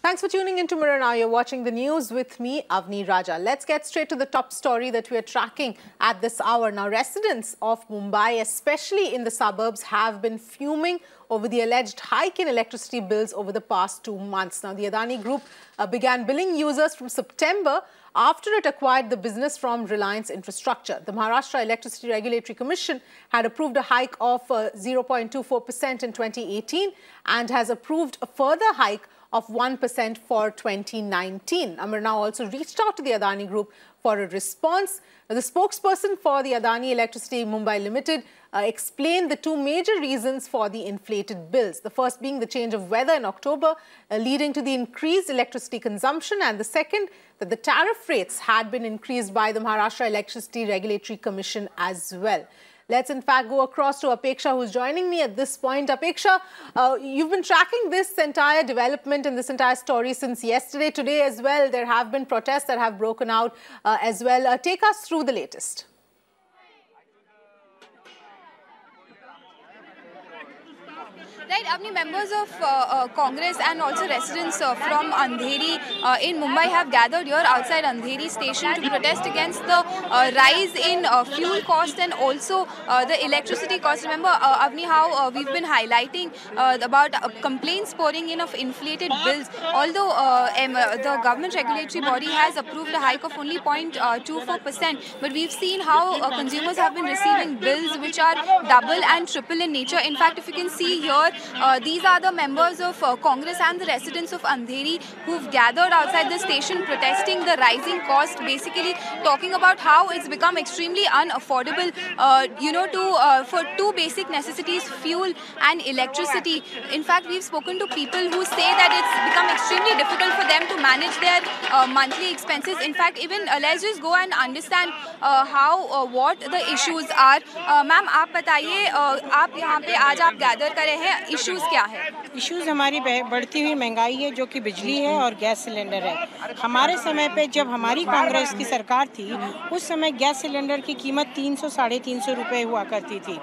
Thanks for tuning in to Mirror Now. You're watching the news with me, Avni Raja. Let's get straight to the top story that we are tracking at this hour. Now, residents of Mumbai, especially in the suburbs, have been fuming over the alleged hike in electricity bills over the past 2 months. Now, the Adani Group began billing users from September after it acquired the business from Reliance Infrastructure. The Maharashtra Electricity Regulatory Commission had approved a hike of 0.24% in 2018 and has approved a further hike of 1% for 2019. Amir now also reached out to the Adani Group for a response. The spokesperson for the Adani Electricity Mumbai Limited explained the two major reasons for the inflated bills. The first being the change of weather in October, leading to the increased electricity consumption, and the second, that the tariff rates had been increased by the Maharashtra Electricity Regulatory Commission as well. Let's in fact go across to Apeksha, who's joining me at this point. Apeksha, you've been tracking this entire development and this entire story since yesterday. Today as well, there have been protests that have broken out as well. Take us through the latest. Right, Avni, members of Congress and also residents from Andheri in Mumbai have gathered here outside Andheri station to protest against the rise in fuel cost and also the electricity cost. Remember, Avni, how we've been highlighting about complaints pouring in of inflated bills. Although the government regulatory body has approved a hike of only 0.24%, but we've seen how consumers have been receiving bills which are double and triple in nature. In fact, if you can see here, these are the members of Congress and the residents of Andheri who've gathered outside the station protesting the rising cost, basically talking about how it's become extremely unaffordable, for two basic necessities, fuel and electricity. In fact, we've spoken to people who say that it's become extremely difficult for them to manage their monthly expenses. In fact, even let's just go and understand what the issues are. Ma'am, आप बताइए, आप यहाँ पे आज आप gather करे हैं, issues क्या है? इश्यूज हमारी बढ़ती हुई महंगाई है, जो कि बिजली है और गैस सिलेंडर है। हमारे समय पे जब हमारी कांग्रेस की सरकार थी, उस समय गैस सिलेंडर की कीमत 300-350 रुपये हुआ करती थी,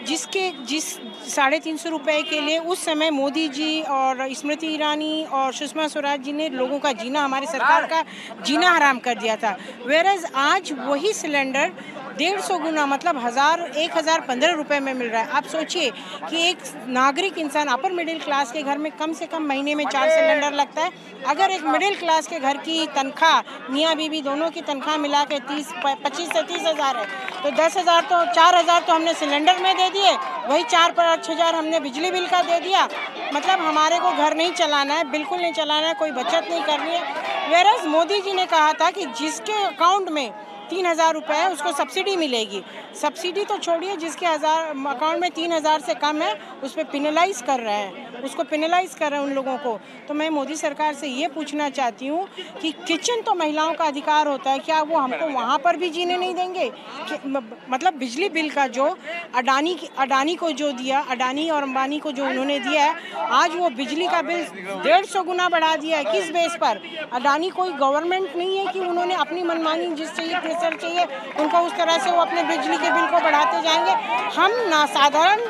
जिस 350 रुपये के लिए उस समय मोदी जी और स्मृति ईरानी और सुषमा स्वराज जी ने लोगों का जीना, हमारी सरकार का जीना हराम कर दिया था। वेरएज आज वही सिलेंडर 150 गुना, मतलब 1015 रुपये में मिल रहा है। आप सोचिए कि एक नागरिक इंसान, अपर मिडिल क्लास के घर में कम से कम महीने में 4 सिलेंडर लगता है। अगर एक मिडिल क्लास के घर की तनख्वाह, मियाँ बीवी दोनों की तनख्वाह मिला के 25 से 30 हज़ार है, तो 10,000 तो 4,000 तो हमने सिलेंडर में दे दिए, वही 4-5 हज़ार हमने बिजली बिल का दे दिया। मतलब हमारे को घर नहीं चलाना है, बिल्कुल नहीं चलाना है, कोई बचत नहीं करनी है। वेरएज मोदी जी ने कहा था कि जिसके अकाउंट में 3,000 रुपये है उसको सब्सिडी मिलेगी। सब्सिडी तो छोड़िए, जिसके अकाउंट में 3,000 से कम है उस पर पिनलाइज कर रहे हैं, उसको पिनलाइज कर रहे हैं उन लोगों को। तो मैं मोदी सरकार से ये पूछना चाहती हूँ कि किचन तो महिलाओं का अधिकार होता है, क्या वो हमको वहाँ पर भी जीने नहीं देंगे? मतलब बिजली बिल का जो अडानी को जो दिया, अडानी और अंबानी को जो उन्होंने दिया है, आज वो बिजली का बिल 150 गुना बढ़ा दिया है। किस बेस पर? अडानी कोई गवर्नमेंट नहीं है कि उन्होंने अपनी मनमानी जिस चाहिए उनको उस तरह से वो अपने बिजली के बिल को बढ़ाते जाएंगे। हम ना साधारण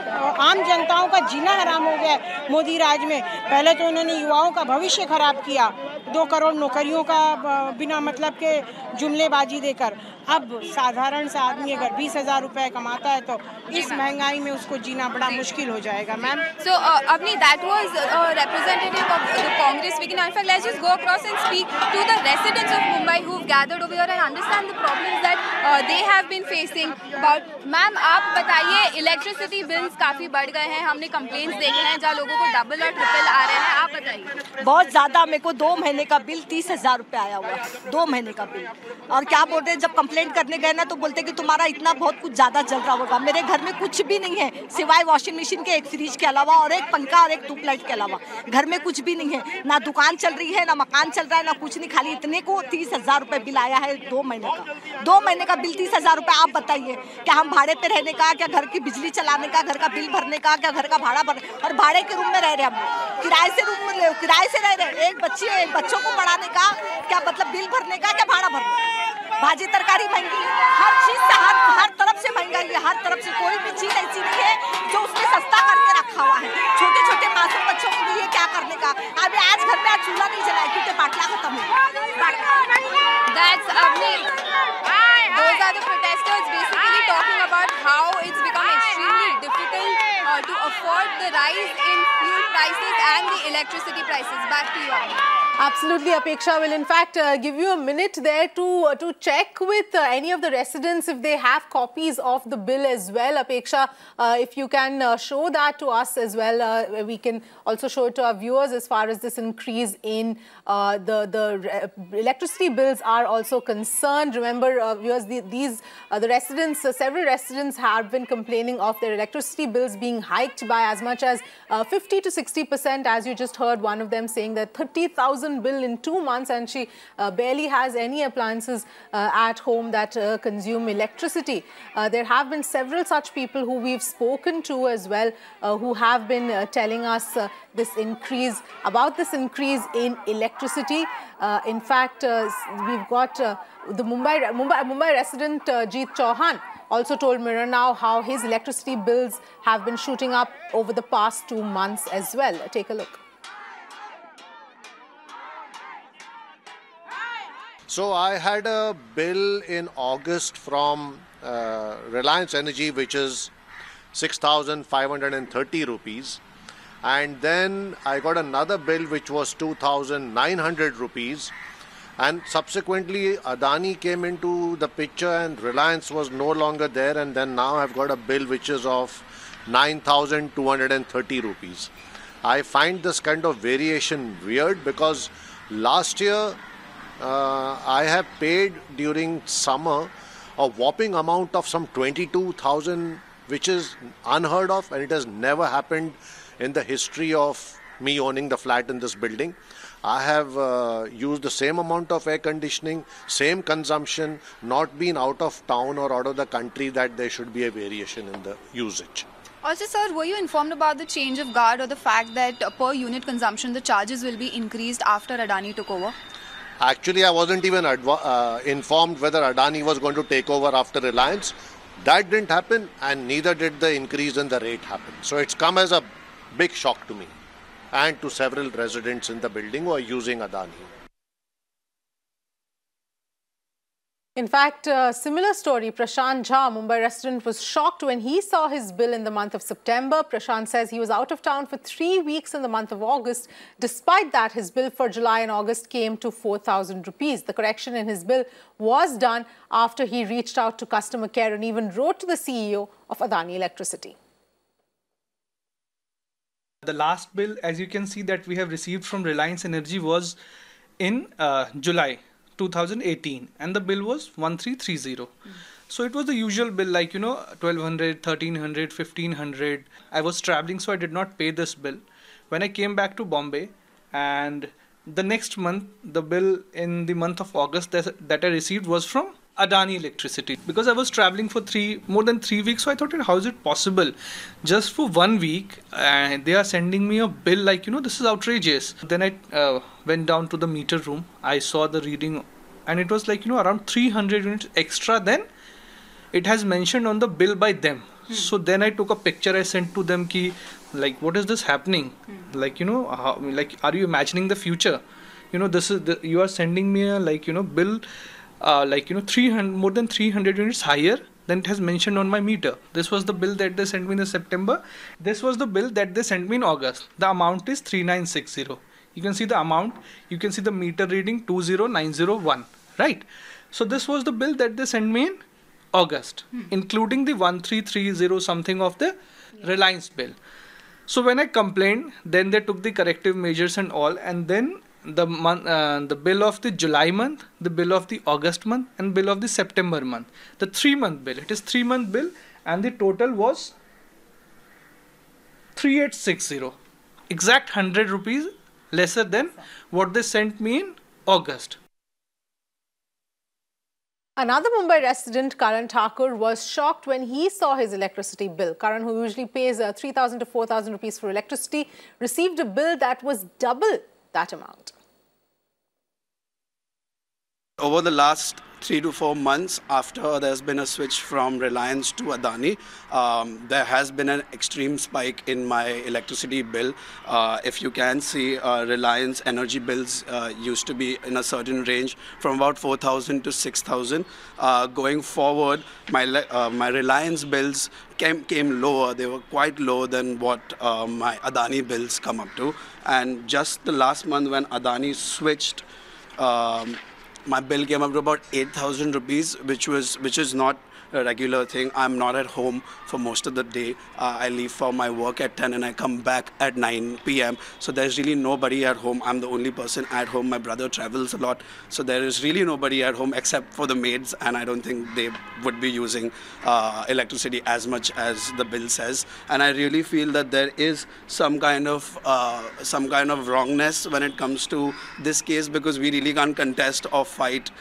आम जनताओं का जीना हराम हो गया है मोदी राज में। पहले तो उन्होंने युवाओं का भविष्य खराब किया, 2 करोड़ नौकरियों का बिना मतलब के जुमलेबाजी देकर। अब साधारण सा आदमी अगर 20,000 रुपये कमाता है तो इस महंगाई में उसको जीना बड़ा मुश्किल हो जाएगा। Ma'am, so Avni, that was a representative of the Congress speaking. In fact, let's just go across and speak to the residents of Mumbai who've gathered over here and understand the problems that they have been facing. About, ma'am आप बताइए, electricity bills काफ़ी बढ़ गए हैं, हमने complaints देखे हैं जहाँ लोगों को डबल और ट्रिपल आ रहे हैं, आप बताइए। बहुत ज़्यादा, मेरे को 2 महीने का बिल 30,000 रुपये आया हुआ, 2 महीने का बिल। और क्या बोलते हैं, जब कंप्लेंट करने गए ना तो बोलते कि तुम्हारा इतना बहुत कुछ ज़्यादा जल रहा होगा। मेरे घर में कुछ भी नहीं है सिवाय वॉशिंग मशीन के, एक फ्रिज के अलावा, और एक पंखा और एक ट्यूबलाइट के अलावा घर में कुछ भी नहीं है। ना दुकान चल रही है, ना मकान चल रहा है, ना कुछ नहीं। खाली इतने को 30,000 रुपये बिल आया है 2 महीने का। 2 महीने का बिल 30,000 रुपये। आप बताइए, क्या हम भाड़े पे रहने का, क्या घर की बिजली चलाने का, घर का बिल भरने का, क्या घर का भाड़ा भरने, और भाड़े के रूम में रह रहे हम, किराए से रूम में किराए से रह रहे। एक बच्ची है, एक बच्चों को पढ़ाने का क्या मतलब, बिल भरने का क्या भाड़ा भरने का। भाजी तरकारी महंगी, हर चीज़ से हर तरफ से महंगाई है, हर तरफ से। कोई भी चीज़ ऐसी नहीं है जो उसने सस्ता करके रखा हुआ है। छोटे छोटे मासूम बच्चों के लिए क्या करने का। अभी आज घर में आज चूल्हा नहीं जलाया क्योंकि बाटला खत्म हो गया। That's those are the protesters basically talking about how it's become extremely difficult to afford the rise in fuel prices and the electricity prices. Back to you, Avni. Absolutely, Apeksha. Will in fact give you a minute there to check with any of the residents if they have copies of the bill as well. Apeksha, if you can show that to us as well, we can also show it to our viewers as far as this increase in the electricity bills are also concerned. Remember, viewers, the residents, several residents have been complaining of their electricity bills being hiked by as much as 50 to 60%, as you just heard one of them saying that 30,000 bill in 2 months, and she barely has any appliances at home that consume electricity. There have been several such people who we've spoken to as well who have been telling us this increase in electricity. In fact, we've got the Mumbai resident Jeet Chauhan also told Mirror Now how his electricity bills have been shooting up over the past 2 months as well. Take a look. So I had a bill in August from Reliance Energy, which is 6,530 rupees. And then I got another bill which was 2,900 rupees. And subsequently Adani came into the picture and Reliance was no longer there. And then now I've got a bill which is of 9,230 rupees. I find this kind of variation weird because last year I have paid during summer a whopping amount of some 22,000, which is unheard of, and it has never happened in the history of me owning the flat in this building. I have used the same amount of air conditioning, same consumption, not been out of town or out of the country that there should be a variation in the usage. Also, sir, were you informed about the change of guard or the fact that per unit consumption the charges will be increased after Adani took over? Actually, I wasn't even informed whether Adani was going to take over after Reliance. That didn't happen, and neither did the increase in the rate happen. So it's come as a big shock to me and to several residents in the building who are using Adani. In fact, a similar story, Prashant Jha, Mumbai resident, was shocked when he saw his bill in the month of September. Prashant says he was out of town for 3 weeks in the month of August. Despite that, his bill for July and August came to 4,000 rupees. The correction in his bill was done after he reached out to customer care and even wrote to the CEO of Adani Electricity. The last bill, as you can see, that we have received from Reliance Energy was in July 2018, and the bill was 1330. So it was the usual bill, like 1200, 1300, 1500. I was traveling, so I did not pay this bill. When I came back to Bombay, and the next month, the bill in the month of August that I received was from Adani Electricity, because I was traveling for more than 3 weeks. So I thought, how is it possible? Just for 1 week, they are sending me a bill like, this is outrageous. Then I went down to the meter room. I saw the reading, and it was like, around 300 units extra than it has mentioned on the bill by them. So then I took a picture. I sent to them like, what is this happening? Like, are you imagining the future? This is you are sending me a bill. 300, more than 300 units higher than it has mentioned on my meter. This was the bill that they sent me in September. This was the bill that they sent me in August. The amount is 3960. You can see the amount. You can see the meter reading 20901. Right? So this was the bill that they sent me in August, including the 1330 something of the Reliance bill. So when I complained, then they took the corrective measures and all, and then the bill of the July month, the bill of the August month, and bill of the September month. The 3-month bill. It is 3-month bill, and the total was 3860. Exact 100 rupees lesser than what they sent me in August. Another Mumbai resident, Karan Thakur, was shocked when he saw his electricity bill. Karan, who usually pays 3,000 to 4,000 rupees for electricity, received a bill that was double that amount. Over the last 3 to 4 months after there's been a switch from Reliance to Adani, there has been an extreme spike in my electricity bill. If you can see, Reliance energy bills used to be in a certain range from about 4,000 to 6,000. Going forward, my Reliance bills came lower. They were quite low than what my Adani bills come up to. And just the last month when Adani switched, my bill came up to about 8,000 rupees, which is not a regular thing. I'm not at home for most of the day. I leave for my work at 10 and I come back at 9 p.m. So there's really nobody at home. I'm the only person at home. My brother travels a lot. So there is really nobody at home except for the maids, and I don't think they would be using electricity as much as the bill says. And I really feel that there is some kind of wrongness when it comes to this case, because we really can't contest or fight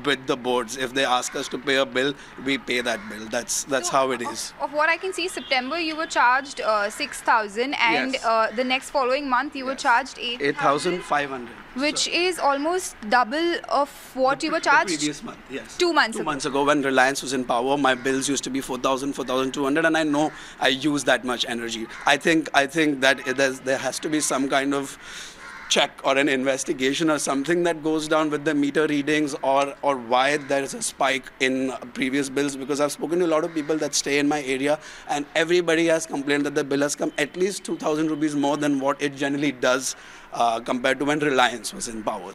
with the boards. If they ask us to pay a bill, we pay that bill. That's how it is. Of what I can see, September you were charged 6,000, and Yes. The next following month you were charged 8,500. which is almost double of what you were charged The previous month, yes. 2 months Two ago. months ago when Reliance was in power, my bills used to be 4,000, 4,200, and I know I use that much energy. I think that there has to be some kind of check or an investigation or something that goes down with the meter readings, or why there is a spike in previous bills, because I've spoken to a lot of people that stay in my area and everybody has complained that the bill has come at least 2,000 rupees more than what it generally does compared to when Reliance was in power.